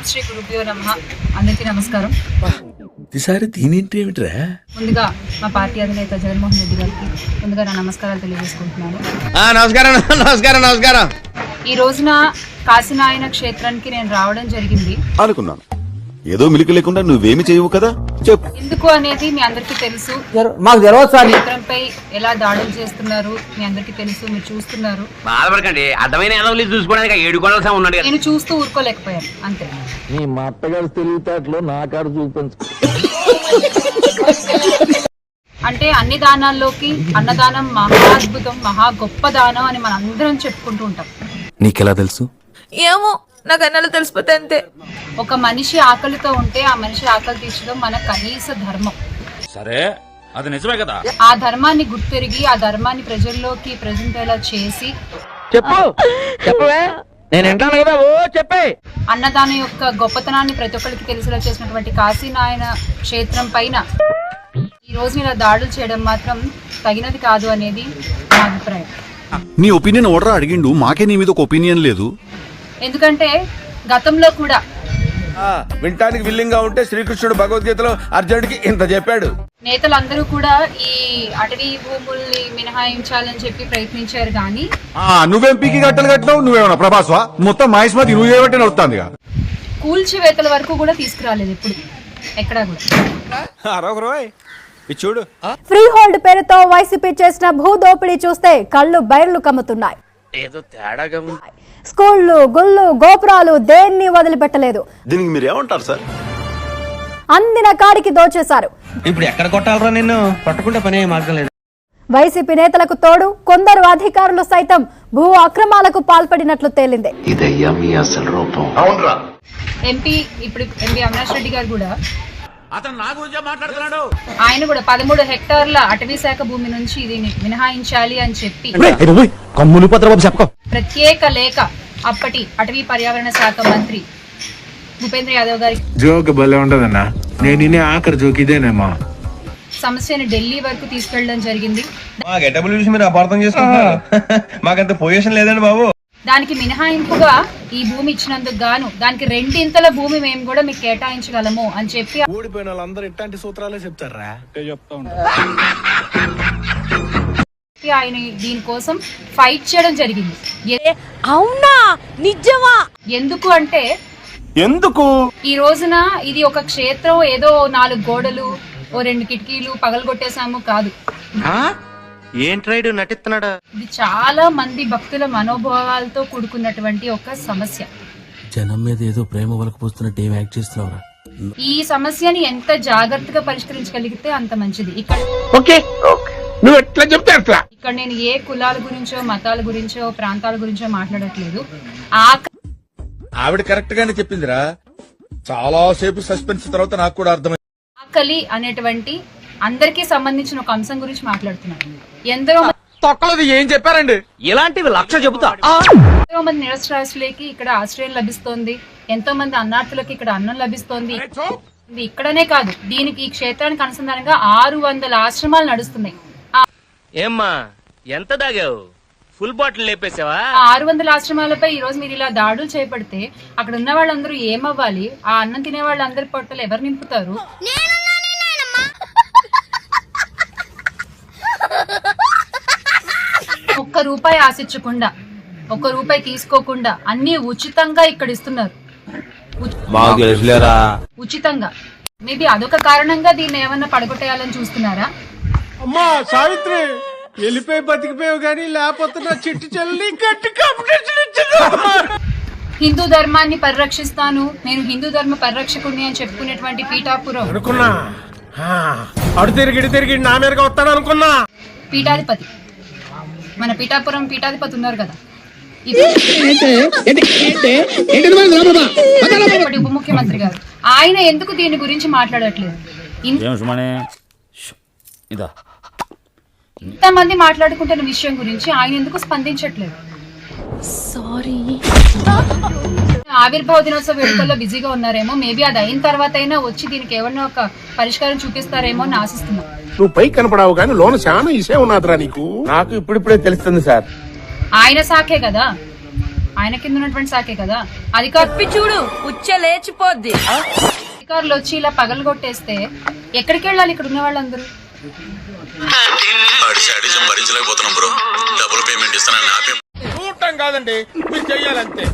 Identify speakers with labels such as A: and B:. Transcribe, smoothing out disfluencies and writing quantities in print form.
A: శ్రీ గురుభ్యో నమః. అందరికీ నమస్కారం.
B: ఈసారి దీనింటి ఏమిట్రా?
A: ముందుగా మా పార్టీ అధినేత జగన్మోహన్ రెడ్డి గారికి ముందుగా నా నమస్కారాలు తెలియజేసుకుంటున్నాను.
C: నమస్కారం.
A: ఈ రోజున కాశీనాయన క్షేత్రానికి నేను రావడం జరిగింది.
D: అనుకున్నాను ఏదో మిలికి లేకుండా నువ్వేమి చేయవు కదా, చెప్పు.
A: ఎందుకు అనేది మీ అందరికీ తెలుసు.
C: మాకు తెలియదు సార్.
A: క్షేత్రంపై ఎలా దాడులు చేస్తున్నారు మీ అందరికీ తెలుసు, మీరు చూస్తున్నారు.
C: బాధపడకండి, అర్థమైన ఎదవలు చూసుకోవడానికి 7 గొడవలు ఉన్నాడు.
A: నేను చూస్తూ ఊరుకోలేకపోయాను అంతే.
B: నీ మా అత్తగారు తెలివితేటలో నా కాడు చూపించు.
A: అంటే అన్ని దానాల్లోకి అన్నదానం మహా అద్భుతం, మహా గొప్ప దానం అని మనం అందరం చెప్పుకుంటూ ఉంటాం.
B: నీకెలా తెలుసు?
E: ఏమో నాకు అన్నలు తెలిసిపోతే అంతే.
A: ఒక మనిషి ఆకలితో ఉంటే ఆ మనిషి ఆకలి తీర్చడం మన కనీస ధర్మం.
F: సరే అది నిజమే కదా.
A: ఆ ధర్మాన్ని గుర్తెరిగి ఆ ధర్మాన్ని ప్రజల్లోకి ప్రజెంట్ అయ్యేలా చేసి
C: చెప్పవే నేను వింటాను కదా. ఓ చెప్పే.
A: అన్నదానం యొక్క గొప్పతనాన్ని ప్రతి ఒక్కరికి తెలిసేలా చేసినటువంటి కాశీనాయన క్షేత్రం పైన ఈ రోజు ఇలా దాడులు చేయడం మాత్రం తగినది కాదు అనేది నా అభిప్రాయం.
D: నీ ఒపీనియన్ ఓడరా అడిగిండు, మాకే నీ మీద ఒక ఒపీనియన్ లేదు.
A: ఎందుకంటే గతంలో కూడా
G: వినటానికి విల్లింగ్ గా ఉంటే శ్రీకృష్ణుడు భగవద్గీతలో అర్జునుడికి ఇంత చెప్పాడు.
A: నేతలందరూ కూడా ఈ అటవీ భూముల్ని మినహాయించాలని చెప్పి ప్రయత్నించారు కానీ
D: నువ్వేం పీకి గట్టలు కట్టినావు? నువ్వేమన్నా ప్రభాస్వా? మొత్తం మహేష్మతి నువ్వు చేయబట్టి నడుస్తుంది.
A: కూల్చివేతల వరకు కూడా తీసుకురాలేదు ఎప్పుడు ఎక్కడా కూడా.
G: చూడు,
H: ఫ్రీ హోల్డ్ పేరుతో వైసీపీ చేసిన భూదోపిడీ చూస్తే కళ్ళు బైర్లు కమ్ముతున్నాయి.
C: ఏదో తేడాగా
H: స్కూళ్లు, గుళ్ళు, గోపురాలు దేన్ని వదిలిపెట్టలేదు.
D: దీనికి మీరు ఏమంటారు సార్?
H: అందిన కాడికి దోచేశారు.
C: ఇప్పుడు ఎక్కడ కొట్టాలరా నిన్ను? కొట్టకుండా పని మార్గం లేదు.
H: వైసీపీ నేతలకు తోడు కొందరు అధికారులు సైతం భూ అక్రమాలకు పాల్పడినట్లు తేలింది.
A: ఎంపీ ఇప్పుడు ఎంపీ అవినాష్ రెడ్డి గారు కూడా
F: అతను నా గురించే మాట్లాడుతున్నాడు.
A: ఆయన కూడా 13 హెక్టార్ల అటవీ శాఖ భూమి నుంచి దీన్ని మినహాయించాలి అని చెప్పి ప్రత్యేక లేఖ అప్పటి అటవీ పర్యావరణ శాఖ మంత్రి భూపేంద్ర యాదవ్ గారికి
G: జోక్ భలే ఉండదన్నా. నేను ఆఖరి జోక్ ఇదేనేమా.
A: సమస్యను ఢిల్లీ వరకు తీసుకెళ్లడం జరిగింది.
G: మా గెటబుల్ చూసి మీరు అపార్థం చేసుకుంటున్నారు. మాకంత పొజిషన్ లేదండి బాబు.
A: దానికి మినహాయింపుగా ఈ భూమి ఇచ్చినందుకు గాను దానికి 2 భూమి మేము కూడా మీకు కేటాయించగలము అని చెప్పి
G: ఓడిపోయిన వాళ్ళందరూ ఇట్లాంటి సూత్రాలే చెప్తారా?
A: ఆయన దీనికోసం ఫైట్ చేయడం జరిగింది.
E: అవునా నిజమా?
A: ఎందుకు అంటే
G: ఎందుకు
A: ఈ రోజున ఇది ఒక క్షేత్రం, ఏదో 4 గోడలు, ఓ 2 కిటికీలు పగలగొట్టేశాము కాదు.
C: ఏంట్రైడు నటిస్తున్నాడా?
A: ఇది చాలా మంది భక్తుల మనోభావాలతో కూడుకున్నటువంటి ఒక సమస్య.
B: జనం మీద ఏదో ప్రేమ వలకపోస్తున్నట్టు ఏం యాక్ట్ చేస్తున్నావురా?
A: ఈ సమస్యని ఎంత జాగ్రత్తగా పరిష్కరించగలిగితే అంత మంచిది. ఇక్కడ
G: నువ్వు ఎట్లా చెప్తే అట్లా.
A: ఇక్కడ నేను ఏ కులాల గురించో, మతాల గురించో, ప్రాంతాల గురించో మాట్లాడట్లేదు.
G: ఆవిడ కరెక్ట్ గానే చెప్పిందిరా. చాలా సేపు సస్పెన్స్ తర్వాత నాకు కూడా అర్థమైంది.
A: ఆకలి అనేటువంటి అందరికీ సంబంధించిన ఒక అంశం గురించి మాట్లాడుతున్నాను. ఎందరో
C: ఏం చెప్పారండి? ఇలాంటివి 1,00,000 చెబుతా.
A: ఎంతో మంది నిరక్షరాస్యులకి ఇక్కడ ఆశ్రయం లభిస్తోంది, ఎంతో మంది అన్నార్థులకి ఇక్కడ అన్నం లభిస్తోంది. ఇది ఇక్కడనే కాదు, దీనికి ఈ క్షేత్రానికి అనుసంధానంగా 600 ఆశ్రమాలు నడుస్తున్నాయి.
C: ఏమ్మా ఎంత దాగావు? Full bottle లేపేసావా?
A: 600 ఆశ్రమాలపై ఈ రోజు మీరు ఇలా దాడులు చేపడితే అక్కడ ఉన్న వాళ్ళందరూ ఏమవ్వాలి? ఆ అన్నం తినే వాళ్ళందరి పొట్టలు ఎవరు నింపుతారు? ₹1 ఆశించకుండా, ₹1 తీసుకోకుండా అన్ని ఉచితంగా ఇక్కడ ఇస్తున్నారు. ఉచితంగా. మేబీ అదొక కారణంగా దీన్ని ఏమన్నా పడగొట్టేయాలని చూస్తున్నారా?
G: అమ్మా సావిత్రి, వెళ్ళిపోయి బతికిపోయావు గానీ లేకపోతే నా చిట్టు చెల్లి గట్టి కాంపిటీషన్ ఇచ్చింది.
A: హిందూ ధర్మాన్ని పరిరక్షిస్తాను, నేను హిందూ ధర్మ పరిరక్షకుడిని అని చెప్పుకునేటువంటి పీఠాపురం
G: అనుకున్నా. అడు తిరిగి నా మీదగా వస్తాడు అనుకున్నా.
A: పీఠాధిపతి, మన పీఠాపురం పీఠాధిపతి ఉన్నారు కదా, ఇప్పటి ఉప ముఖ్యమంత్రి గారు, ఆయన ఎందుకు దీని గురించి మాట్లాడట్లేదు? ఇంతమంది మాట్లాడుకుంటున్న విషయం గురించి ఆయన ఎందుకు స్పందించట్లేదు?
E: సారీ.
A: ఆవిర్భావ దినోత్సవ వేడుకల్లో బిజీగా ఉన్నారేమో. మేబీ అది అయిన తర్వాత అయినా వచ్చి దీనికి ఏమన్నా ఒక పరిష్కారం చూపిస్తారేమో అని ఆశిస్తున్నాం.
G: నువ్వు పై కనపడావు కానీ లోన చాలా ఇసే ఉన్నదిరా నీకు. నాకు ఇప్పుడిప్పుడే తెలుస్తుంది సార్.
A: ఆయన శాఖే కదా, ఆయన కింద ఉన్నటువంటి శాఖే కదా. అధికారులు
E: చూడు ఉచ్చ లేచిపోద్ది.
A: అధికారులు వచ్చి ఇలా పగలగొట్టేస్తే ఎక్కడికి వెళ్ళాలి ఇక్కడ ఉన్న వాళ్ళందరూ?
I: భరించలేకపోతున్నాం బ్రో. డబుల్ పేమెంట్ ఇస్తానని
G: చూడటం కాదండి, మీరు చెయ్యాలంతే.